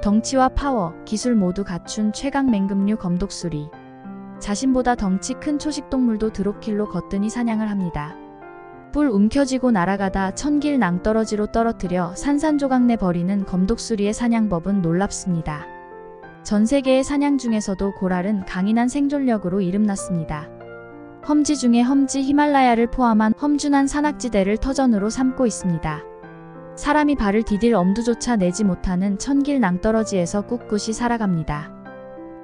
덩치와 파워, 기술 모두 갖춘 최강 맹금류 검독수리. 자신보다 덩치 큰 초식동물도 드롭킬로 거뜬히 사냥을 합니다. 뿔 움켜쥐고 날아가다 천길 낭떠러지로 떨어뜨려 산산조각 내 버리는 검독수리의 사냥법은 놀랍습니다. 전 세계의 사냥 중에서도 고랄은 강인한 생존력으로 이름났습니다. 험지 중에 험지 히말라야를 포함한 험준한 산악지대를 터전으로 삼고 있습니다. 사람이 발을 디딜 엄두조차 내지 못하는 천길 낭떠러지에서 꿋꿋이 살아갑니다.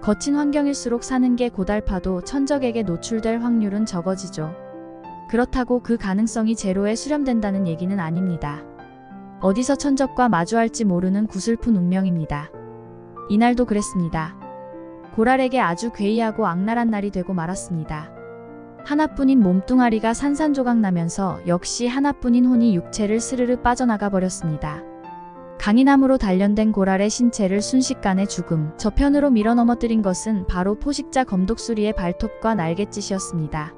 거친 환경일수록 사는 게 고달파도 천적에게 노출될 확률은 적어지죠. 그렇다고 그 가능성이 제로에 수렴된다는 얘기는 아닙니다. 어디서 천적과 마주할지 모르는 구슬픈 운명입니다. 이날도 그랬습니다. 고랄에게 아주 괴이하고 악랄한 날이 되고 말았습니다. 하나뿐인 몸뚱아리가 산산조각 나면서 역시 하나뿐인 혼이 육체를 스르르 빠져나가 버렸습니다. 강인함으로 단련된 고랄의 신체를 순식간에 죽음, 저편으로 밀어 넘어뜨린 것은 바로 포식자 검독수리의 발톱과 날갯짓이었습니다.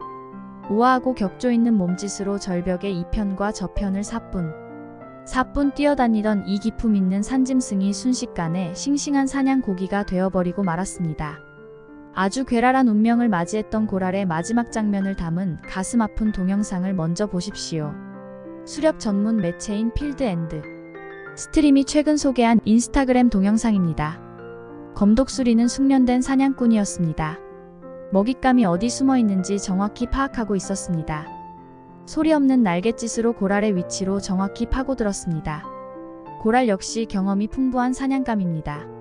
우아하고 격조 있는 몸짓으로 절벽의 이편과 저편을 사뿐 뛰어다니던 이 기품 있는 산짐승이 순식간에 싱싱한 사냥 고기가 되어버리고 말았습니다. 아주 괴랄한 운명을 맞이했던 고랄의 마지막 장면을 담은 가슴 아픈 동영상을 먼저 보십시오. 수렵 전문 매체인 필드앤드 스트림이 최근 소개한 인스타그램 동영상입니다. 검독수리는 숙련된 사냥꾼이었습니다. 먹잇감이 어디 숨어 있는지 정확히 파악하고 있었습니다. 소리 없는 날갯짓으로 고랄의 위치로 정확히 파고들었습니다. 고랄 역시 경험이 풍부한 사냥감입니다.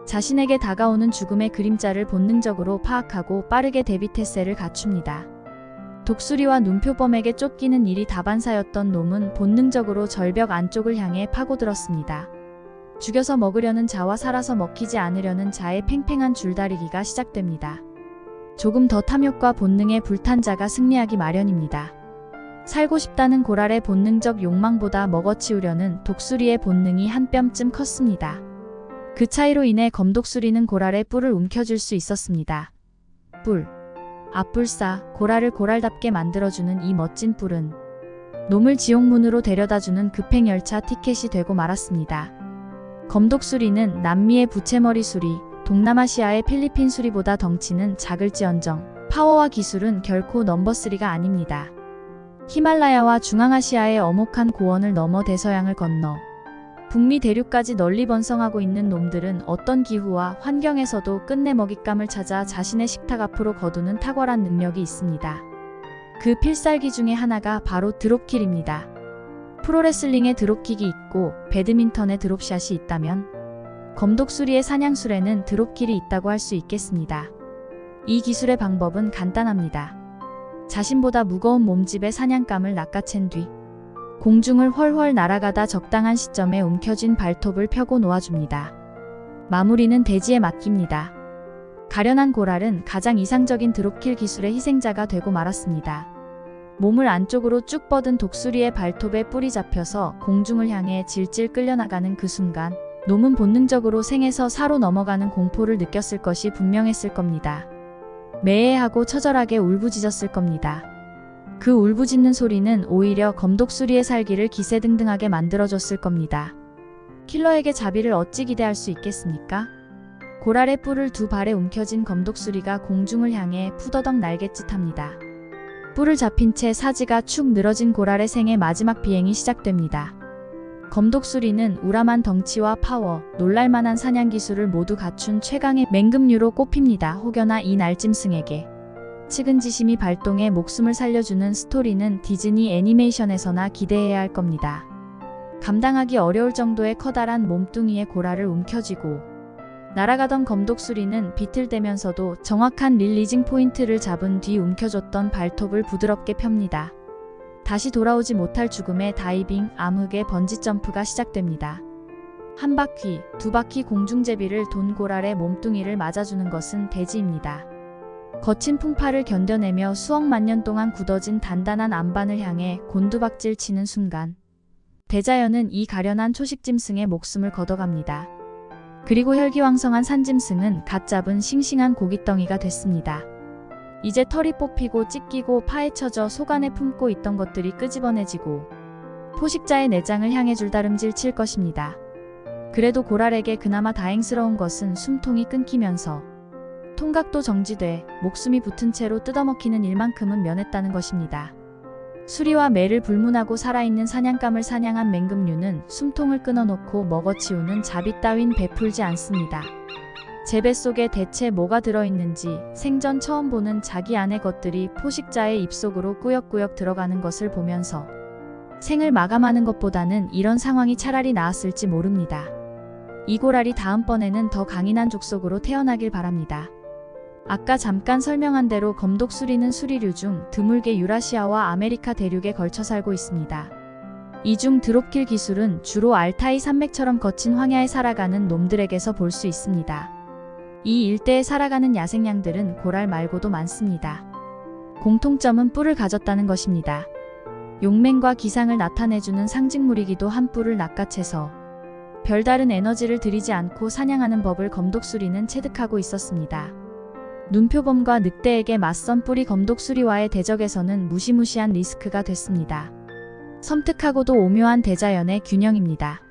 자신에게 다가오는 죽음의 그림자를 본능적으로 파악하고 빠르게 대비태세를 갖춥니다. 독수리와 눈표범에게 쫓기는 일이 다반사였던 놈은 본능적으로 절벽 안쪽을 향해 파고들었습니다. 죽여서 먹으려는 자와 살아서 먹히지 않으려는 자의 팽팽한 줄다리기가 시작됩니다. 조금 더 탐욕과 본능에 불탄 자가 승리하기 마련입니다. 살고 싶다는 고랄의 본능적 욕망보다 먹어치우려는 독수리의 본능이 한 뼘쯤 컸습니다. 그 차이로 인해 검독수리는 고랄의 뿔을 움켜쥘 수 있었습니다. 뿔. 앞불사, 고랄을 고랄답게 만들어주는 이 멋진 뿔은 놈을 지옥문으로 데려다주는 급행열차 티켓이 되고 말았습니다. 검독수리는 남미의 부채머리 수리, 동남아시아의 필리핀 수리보다 덩치는 작을지언정 파워와 기술은 결코 넘버3가 아닙니다. 히말라야와 중앙아시아의 어목한 고원을 넘어 대서양을 건너 북미 대륙까지 널리 번성하고 있는 놈들은 어떤 기후와 환경에서도 끝내 먹잇감을 찾아 자신의 식탁 앞으로 거두는 탁월한 능력이 있습니다. 그 필살기 중에 하나가 바로 드롭킬입니다. 프로레슬링에 드롭킥이 있고 배드민턴에 드롭샷이 있다면 검독수리의 사냥술에는 드롭킬이 있다고 할 수 있겠습니다. 이 기술의 방법은 간단합니다. 자신보다 무거운 몸집의 사냥감을 낚아챈 뒤 공중을 훨훨 날아가다 적당한 시점에 움켜쥔 발톱을 펴고 놓아줍니다. 마무리는 대지에 맡깁니다. 가련한 고랄은 가장 이상적인 드롭킬 기술의 희생자가 되고 말았습니다. 몸을 안쪽으로 쭉 뻗은 독수리의 발톱에 뿔이 잡혀서 공중을 향해 질질 끌려나가는 그 순간 놈은 본능적으로 생에서 사로 넘어가는 공포를 느꼈을 것이 분명했을 겁니다. 매해하고 처절하게 울부짖었을 겁니다. 그 울부짖는 소리는 오히려 검독수리의 살기를 기세등등하게 만들어줬을 겁니다. 킬러에게 자비를 어찌 기대할 수 있겠습니까? 고랄의 뿔을 두 발에 움켜쥔 검독수리가 공중을 향해 푸더덕 날갯짓합니다. 뿔을 잡힌 채 사지가 축 늘어진 고랄의 생의 마지막 비행이 시작됩니다. 검독수리는 우람한 덩치와 파워, 놀랄만한 사냥 기술을 모두 갖춘 최강의 맹금류로 꼽힙니다. 혹여나 이 날짐승에게 측은지심이 발동해 목숨을 살려주는 스토리는 디즈니 애니메이션에서나 기대해야 할 겁니다. 감당하기 어려울 정도의 커다란 몸뚱이의 고랄을 움켜쥐고 날아가던 검독수리는 비틀대면서도 정확한 릴리징 포인트를 잡은 뒤 움켜줬던 발톱을 부드럽게 펴니다. 다시 돌아오지 못할 죽음의 다이빙, 암흑의 번지점프가 시작됩니다. 한 바퀴, 두 바퀴 공중제비를 돈 고랄의 몸뚱이를 맞아주는 것은 대지입니다. 거친 풍파를 견뎌내며 수억만 년 동안 굳어진 단단한 안반을 향해 곤두박질 치는 순간 대자연은 이 가련한 초식짐승의 목숨을 걷어갑니다. 그리고 혈기왕성한 산짐승은 갓 잡은 싱싱한 고깃덩이가 됐습니다. 이제 털이 뽑히고 찢기고 파헤쳐져 속 안에 품고 있던 것들이 끄집어내지고 포식자의 내장을 향해 줄다름질 칠 것입니다. 그래도 고랄에게 그나마 다행스러운 것은 숨통이 끊기면서 통각도 정지돼 목숨이 붙은 채로 뜯어먹히는 일만큼은 면했다는 것입니다. 수리와 매를 불문하고 살아있는 사냥감을 사냥한 맹금류는 숨통을 끊어놓고 먹어치우는 자비 따윈 베풀지 않습니다. 제 뱃속에 대체 뭐가 들어있는지 생전 처음 보는 자기 안의 것들이 포식자의 입속으로 꾸역꾸역 들어가는 것을 보면서 생을 마감하는 것보다는 이런 상황이 차라리 나았을지 모릅니다. 이 고랄이 다음번에는 더 강인한 족속으로 태어나길 바랍니다. 아까 잠깐 설명한 대로 검독수리는 수리류 중 드물게 유라시아와 아메리카 대륙에 걸쳐 살고 있습니다. 이 중 드롭킬 기술은 주로 알타이 산맥처럼 거친 황야에 살아가는 놈들에게서 볼 수 있습니다. 이 일대에 살아가는 야생양들은 고랄 말고도 많습니다. 공통점은 뿔을 가졌다는 것입니다. 용맹과 기상을 나타내주는 상징물이기도 한 뿔을 낚아채서 별다른 에너지를 들이지 않고 사냥하는 법을 검독수리는 체득하고 있었습니다. 눈표범과 늑대에게 맞선 뿔이 검독수리와의 대적에서는 무시무시한 리스크가 됐습니다. 섬뜩하고도 오묘한 대자연의 균형입니다.